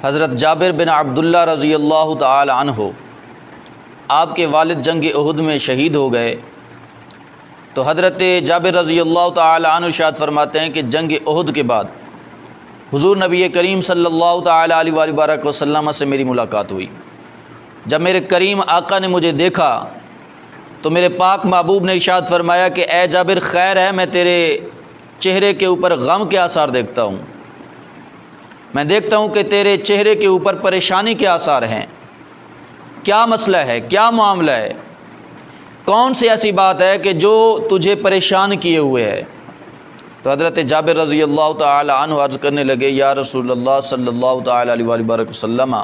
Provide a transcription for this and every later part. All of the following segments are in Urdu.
حضرت جابر بن عبداللہ رضی اللہ تعالی عنہ آپ کے والد جنگ احد میں شہید ہو گئے، تو حضرت جابر رضی اللہ تعالی عنہ ارشاد فرماتے ہیں کہ جنگ احد کے بعد حضور نبی کریم صلی اللہ تعالی علیہ وآلہ وسلم سے میری ملاقات ہوئی۔ جب میرے کریم آقا نے مجھے دیکھا تو میرے پاک محبوب نے ارشاد فرمایا کہ اے جابر، خیر ہے، میں تیرے چہرے کے اوپر غم کے آثار دیکھتا ہوں، میں دیکھتا ہوں کہ تیرے چہرے کے اوپر پریشانی کے آثار ہیں، کیا مسئلہ ہے، کیا معاملہ ہے، کون سی ایسی بات ہے کہ جو تجھے پریشان کیے ہوئے ہے؟ تو حضرت جابر رضی اللہ تعالی عنہ عرض کرنے لگے، یا رسول اللہ صلی اللہ تعالی علیہ وآلہ وسلم،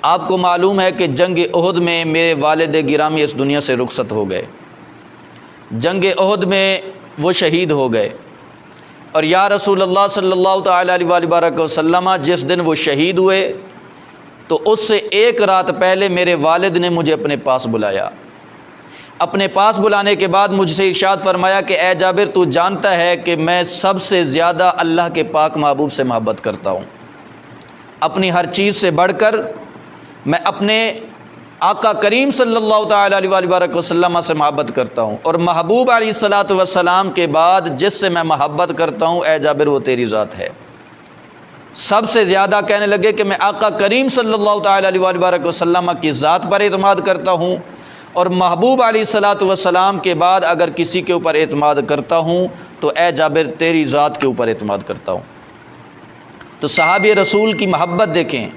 آپ کو معلوم ہے کہ جنگ احد میں میرے والد گرامی اس دنیا سے رخصت ہو گئے، جنگ احد میں وہ شہید ہو گئے، اور یا رسول اللہ صلی اللہ تعالی علیہ وآلہ وسلم جس دن وہ شہید ہوئے تو اس سے ایک رات پہلے میرے والد نے مجھے اپنے پاس بلایا۔ اپنے پاس بلانے کے بعد مجھ سے ارشاد فرمایا کہ اے جابر، تو جانتا ہے کہ میں سب سے زیادہ اللہ کے پاک محبوب سے محبت کرتا ہوں، اپنی ہر چیز سے بڑھ کر میں اپنے آقا کریم صلی اللہ تعالی علیہ وآلہ وسلم سے محبت کرتا ہوں، اور محبوب علیہ الصلاۃ والسلام کے بعد جس سے میں محبت کرتا ہوں اے جابر وہ تیری ذات ہے۔ سب سے زیادہ کہنے لگے کہ میں آقا کریم صلی اللہ تعالی علیہ وآلہ وسلم کی ذات پر اعتماد کرتا ہوں، اور محبوب علیہ الصلاۃ والسلام کے بعد اگر کسی کے اوپر اعتماد کرتا ہوں تو اے جابر تیری ذات کے اوپر اعتماد کرتا ہوں۔ تو صحابی رسول کی محبت دیکھیں،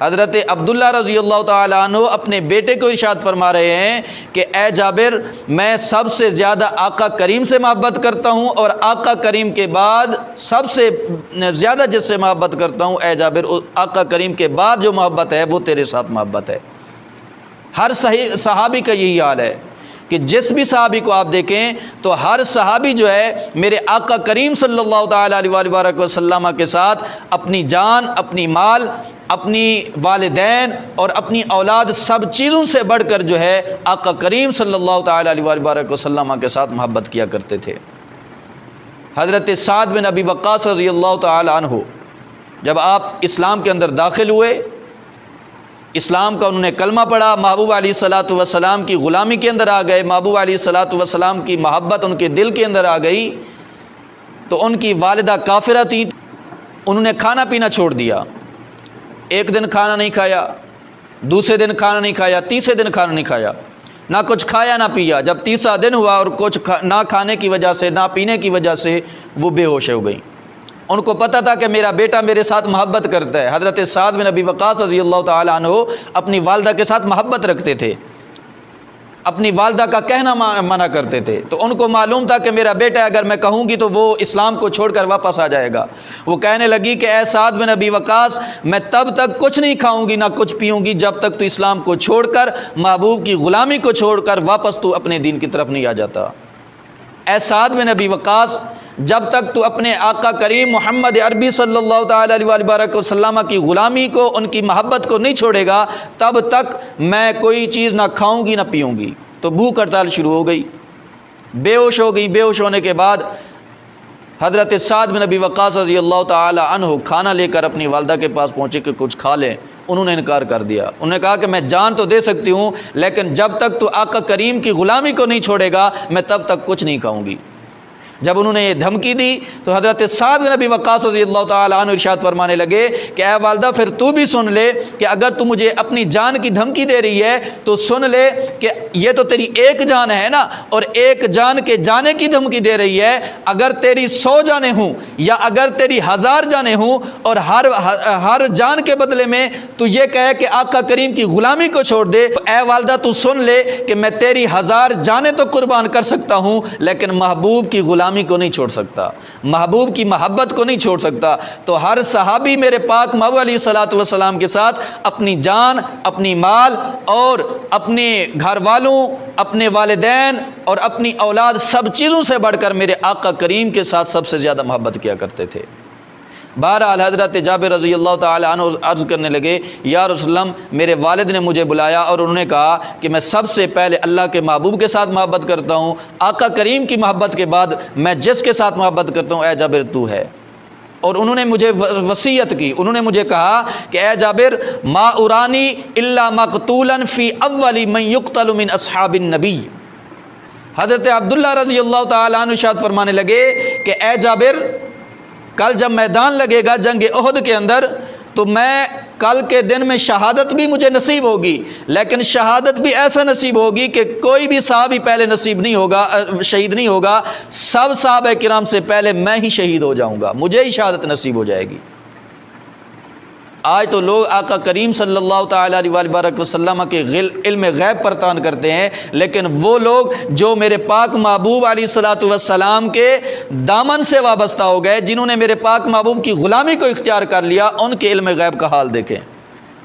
حضرت عبداللہ رضی اللہ تعالی عنہ اپنے بیٹے کو ارشاد فرما رہے ہیں کہ اے جابر، میں سب سے زیادہ آقا کریم سے محبت کرتا ہوں، اور آقا کریم کے بعد سب سے زیادہ جس سے محبت کرتا ہوں اے جابر، آقا کریم کے بعد جو محبت ہے وہ تیرے ساتھ محبت ہے۔ ہر صحابی کا یہی حال ہے کہ جس بھی صحابی کو آپ دیکھیں تو ہر صحابی جو ہے میرے آقا کریم صلی اللہ تعالی علیہ وآلہ وسلم کے ساتھ اپنی جان، اپنی مال، اپنی والدین اور اپنی اولاد سب چیزوں سے بڑھ کر جو ہے آقا کریم صلی اللہ تعالی علیہ وآلہ وسلم کے ساتھ محبت کیا کرتے تھے۔ حضرت سعد بن ابی وقاص رضی اللہ تعالی عنہ جب آپ اسلام کے اندر داخل ہوئے، اسلام کا انہوں نے کلمہ پڑھا، محبوب علیہ الصلاۃ والسلام کی غلامی کے اندر آ گئے، محبوب علیہ الصلاۃ والسلام کی محبت ان کے دل کے اندر آ گئی، تو ان کی والدہ کافرہ تھیں، انہوں نے کھانا پینا چھوڑ دیا، ایک دن کھانا نہیں کھایا، دوسرے دن کھانا نہیں کھایا، تیسرے دن کھانا نہیں کھایا، نہ کچھ کھایا نہ پیا۔ جب تیسرا دن ہوا اور کچھ نہ کھانے کی وجہ سے نہ پینے کی وجہ سے وہ بے ہوش ہو گئیں۔ ان کو پتہ تھا کہ میرا بیٹا میرے ساتھ محبت کرتا ہے۔ حضرت سعد بن ابی وقاص رضی اللہ تعالی عنہ اپنی والدہ کے ساتھ محبت رکھتے تھے، اپنی والدہ کا کہنا منع کرتے تھے، تو ان کو معلوم تھا کہ میرا بیٹا اگر میں کہوں گی تو وہ اسلام کو چھوڑ کر واپس آ جائے گا۔ وہ کہنے لگی کہ اے سعد بن ابی وقاص، میں تب تک کچھ نہیں کھاؤں گی نہ کچھ پیوں گی جب تک تو اسلام کو چھوڑ کر، محبوب کی غلامی کو چھوڑ کر واپس تو اپنے دین کی طرف نہیں آ جاتا۔ اے سعد بن ابی وقاص، جب تک تو اپنے آقا کریم محمد عربی صلی اللہ تعالی علیہ وآلہ وسلم کی غلامی کو، ان کی محبت کو نہیں چھوڑے گا، تب تک میں کوئی چیز نہ کھاؤں گی نہ پیوں گی۔ تو بھوک ہڑتال شروع ہو گئی، بے ہوش ہو گئی۔ بے ہوش ہونے کے بعد حضرت سعد بن ابی وقاص رضی اللہ تعالی عنہ کھانا لے کر اپنی والدہ کے پاس پہنچے کہ کچھ کھا لیں، انہوں نے انکار کر دیا۔ انہوں نے کہا کہ میں جان تو دے سکتی ہوں لیکن جب تک تو آقا کریم کی غلامی کو نہیں چھوڑے گا میں تب تک کچھ نہیں کھاؤں گی۔ جب انہوں نے یہ دھمکی دی تو حضرت سعد بن ابی وقاص رضی اللہ تعالی عنہ ارشاد فرمانے لگے کہ اے والدہ، پھر تو بھی سن لے کہ اگر تو مجھے اپنی جان کی دھمکی دے رہی ہے تو سن لے کہ یہ تو تیری ایک جان ہے نا، اور ایک جان کے جانے کی دھمکی دے رہی ہے۔ اگر تیری 100 جانیں ہوں یا اگر تیری 1000 جانیں ہوں اور ہر جان کے بدلے میں تو یہ کہے کہ آقا کریم کی غلامی کو چھوڑ دے، تو اے والدہ تو سن لے کہ میں تیری 1000 جانیں تو قربان کر سکتا ہوں لیکن محبوب کی غلامی کو نہیں چھوڑ سکتا، محبوب کی محبت کو نہیں چھوڑ سکتا۔ تو ہر صحابی میرے پاک محبوب علیہ الصلاۃ والسلام کے ساتھ اپنی جان، اپنی مال اور اپنے گھر والوں، اپنے والدین اور اپنی اولاد سب چیزوں سے بڑھ کر میرے آقا کریم کے ساتھ سب سے زیادہ محبت کیا کرتے تھے۔ بہرحال حضرت جابر رضی اللہ تعالی عنہ عرض کرنے لگے، یا رسول اللہ، میرے والد نے مجھے بلایا اور انہوں نے کہا کہ میں سب سے پہلے اللہ کے محبوب کے ساتھ محبت کرتا ہوں، آقا کریم کی محبت کے بعد میں جس کے ساتھ محبت کرتا ہوں اے جابر تو ہے۔ اور انہوں نے مجھے وصیت کی، انہوں نے مجھے کہا کہ اے جابر ما ارانی الا مقتولا فی اول من یقتل من اصحاب النبی۔ حضرت عبداللہ رضی اللہ تعالیٰ عنہ ارشاد فرمانے لگے کہ اے جابر کل جب میدان لگے گا جنگ احد کے اندر تو میں کل کے دن میں شہادت بھی مجھے نصیب ہوگی، لیکن شہادت بھی ایسا نصیب ہوگی کہ کوئی بھی صحابی پہلے نصیب نہیں ہوگا، شہید نہیں ہوگا، سب صحابہ کرام سے پہلے میں ہی شہید ہو جاؤں گا، مجھے ہی شہادت نصیب ہو جائے گی۔ آج تو لوگ آقا کریم صلی اللہ تعالیٰ علیہ وسلم کے علم غیب پر تان کرتے ہیں، لیکن وہ لوگ جو میرے پاک محبوب علیہ الصلوۃ والسلام کے دامن سے وابستہ ہو گئے، جنہوں نے میرے پاک محبوب کی غلامی کو اختیار کر لیا، ان کے علم غیب کا حال دیکھیں۔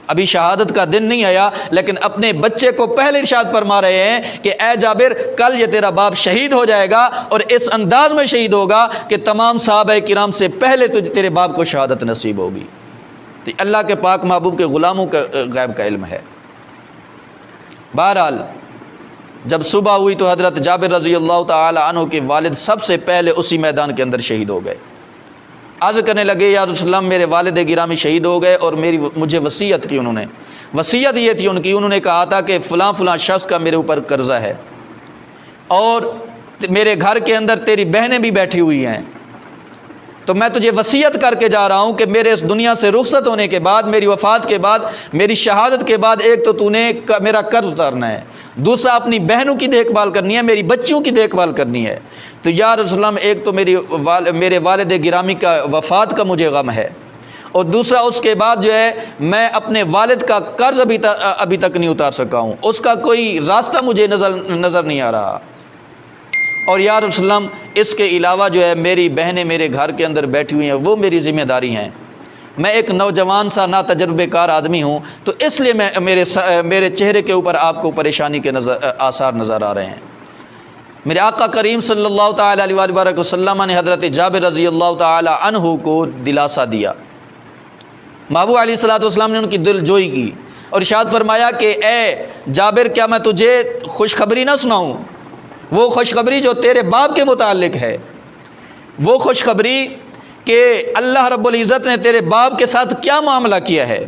ابھی شہادت کا دن نہیں آیا لیکن اپنے بچے کو پہلے ارشاد فرما رہے ہیں کہ اے جابر کل یہ تیرا باپ شہید ہو جائے گا، اور اس انداز میں شہید ہوگا کہ تمام صحابہ کرام سے پہلے تجھے تیرے باپ کو شہادت نصیب ہوگی۔ تو اللہ کے پاک محبوب کے غلاموں کا غیب کا علم ہے۔ بہرحال جب صبح ہوئی تو حضرت جابر رضی اللہ تعالی عنہ کے والد سب سے پہلے اسی میدان کے اندر شہید ہو گئے۔ عرض کرنے لگے یا رسول اللہ میرے والد گرامی شہید ہو گئے اور مجھے وصیت کی، انہوں نے وصیت یہ تھی انہوں نے کہا تھا کہ فلاں فلاں شخص کا میرے اوپر قرضہ ہے، اور میرے گھر کے اندر تیری بہنیں بھی بیٹھی ہوئی ہیں، تو میں تجھے وصیت کر کے جا رہا ہوں کہ میرے اس دنیا سے رخصت ہونے کے بعد، میری وفات کے بعد، میری شہادت کے بعد، ایک تو نے میرا قرض اتارنا ہے، دوسرا اپنی بہنوں کی دیکھ بھال کرنی ہے، میری بچیوں کی دیکھ بھال کرنی ہے۔ تو یا رسول اللہ ایک تو میرے والد گرامی کا وفات کا مجھے غم ہے، اور دوسرا اس کے بعد جو ہے میں اپنے والد کا قرض ابھی تک نہیں اتار سکا ہوں، اس کا کوئی راستہ مجھے نظر نہیں آ رہا، اور یا رسول اللہ اس کے علاوہ جو ہے میری بہنیں میرے گھر کے اندر بیٹھی ہوئی ہیں، وہ میری ذمہ داری ہیں، میں ایک نوجوان سا نا تجربے کار آدمی ہوں، تو اس لیے میرے چہرے کے اوپر آپ کو پریشانی کے آثار نظر آ رہے ہیں۔ میرے آقا کریم صلی اللہ تعالی علیہ وآلہ وسلم نے حضرت جابر رضی اللہ تعالی عنہ کو دلاسا دیا۔ محبوب علیہ الصلوۃ والسلام نے ان کی دل جوئی کی اور ارشاد فرمایا کہ اے جابر کیا میں تجھے خوشخبری نہ سناؤں، وہ خوشخبری جو تیرے باپ کے متعلق ہے، وہ خوشخبری کہ اللہ رب العزت نے تیرے باپ کے ساتھ کیا معاملہ کیا ہے،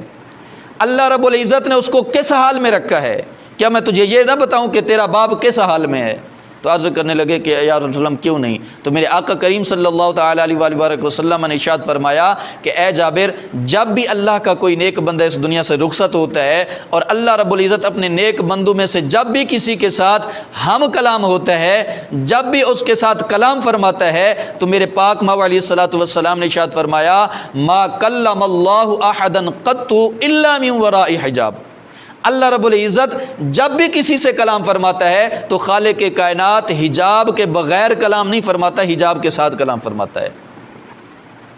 اللہ رب العزت نے اس کو کس حال میں رکھا ہے، کیا میں تجھے یہ نہ بتاؤں کہ تیرا باپ کس حال میں ہے؟ تو عرض کرنے لگے کہ یا رسول اللہ کیوں نہیں؟ تو میرے آقا کریم صلی اللہ تعالی علیہ وآلہ وسلم نے ارشاد فرمایا کہ اے جابر جب بھی اللہ کا کوئی نیک بندہ اس دنیا سے رخصت ہوتا ہے، اور اللہ رب العزت اپنے نیک بندوں میں سے جب بھی کسی کے ساتھ ہم کلام ہوتا ہے، جب بھی اس کے ساتھ کلام فرماتا ہے، تو میرے پاک محبوب علیہ الصلوۃ والسلام نے ارشاد فرمایا ما کلم اللہ احدا قط الا من وراء حجاب، اللہ رب العزت جب بھی کسی سے کلام فرماتا ہے تو خالق کائنات حجاب کے بغیر کلام نہیں فرماتا، حجاب کے ساتھ کلام فرماتا ہے۔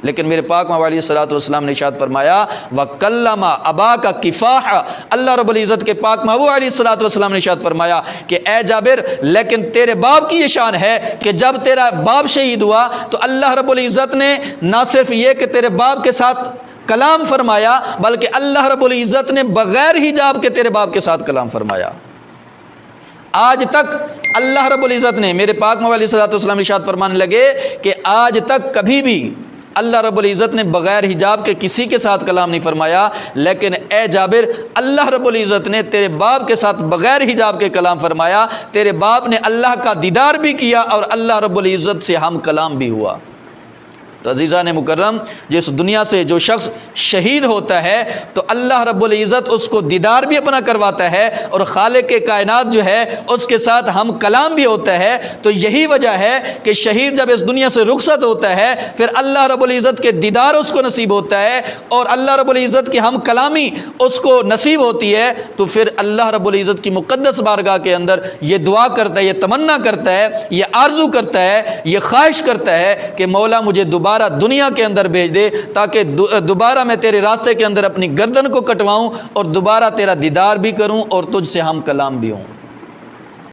لیکن میرے پاک محبوب علیہ الصلوۃ والسلام نے ارشاد فرمایا وَكَلَّمَ أَبَاكَ كِفَاحًا، اللہ رب العزت کے پاک محبوب علیہ الصلوۃ والسلام نے ارشاد فرمایا کہ اے جابر لیکن تیرے باپ کی یہ شان ہے کہ جب تیرا باپ شہید ہوا تو اللہ رب العزت نے نہ صرف یہ کہ تیرے باپ کے ساتھ کلام فرمایا، بلکہ اللہ رب العزت نے بغیر حجاب کے تیرے باپ کے ساتھ کلام فرمایا۔ آج تک اللہ رب العزت نے، میرے پاک محبوب علیہ الصلوۃ والسلام ارشاد فرمانے لگے کہ آج تک کبھی بھی اللہ رب العزت نے بغیر حجاب کے کسی کے ساتھ کلام نہیں فرمایا، لیکن اے جابر اللہ رب العزت نے تیرے باپ کے ساتھ بغیر حجاب کے کلام فرمایا، تیرے باپ نے اللہ کا دیدار بھی کیا اور اللہ رب العزت سے ہم کلام بھی ہوا۔ تو عزیزان مکرم جس دنیا سے جو شخص شہید ہوتا ہے تو اللہ رب العزت اس کو دیدار بھی اپنا کرواتا ہے، اور خالق کائنات جو ہے اس کے ساتھ ہم کلام بھی ہوتا ہے۔ تو یہی وجہ ہے کہ شہید جب اس دنیا سے رخصت ہوتا ہے پھر اللہ رب العزت کے دیدار اس کو نصیب ہوتا ہے، اور اللہ رب العزت کی ہم کلامی اس کو نصیب ہوتی ہے، تو پھر اللہ رب العزت کی مقدس بارگاہ کے اندر یہ دعا کرتا ہے، یہ تمنا کرتا ہے، یہ آرزو کرتا ہے، یہ خواہش کرتا ہے کہ مولا مجھے دوبارہ دنیا کے اندر بھیج دے تاکہ دوبارہ میں تیرے راستے کے اندر اپنی گردن کو کٹواؤں اور دوبارہ تیرا دیدار بھی کروں اور تجھ سے ہم کلام بھی ہوں۔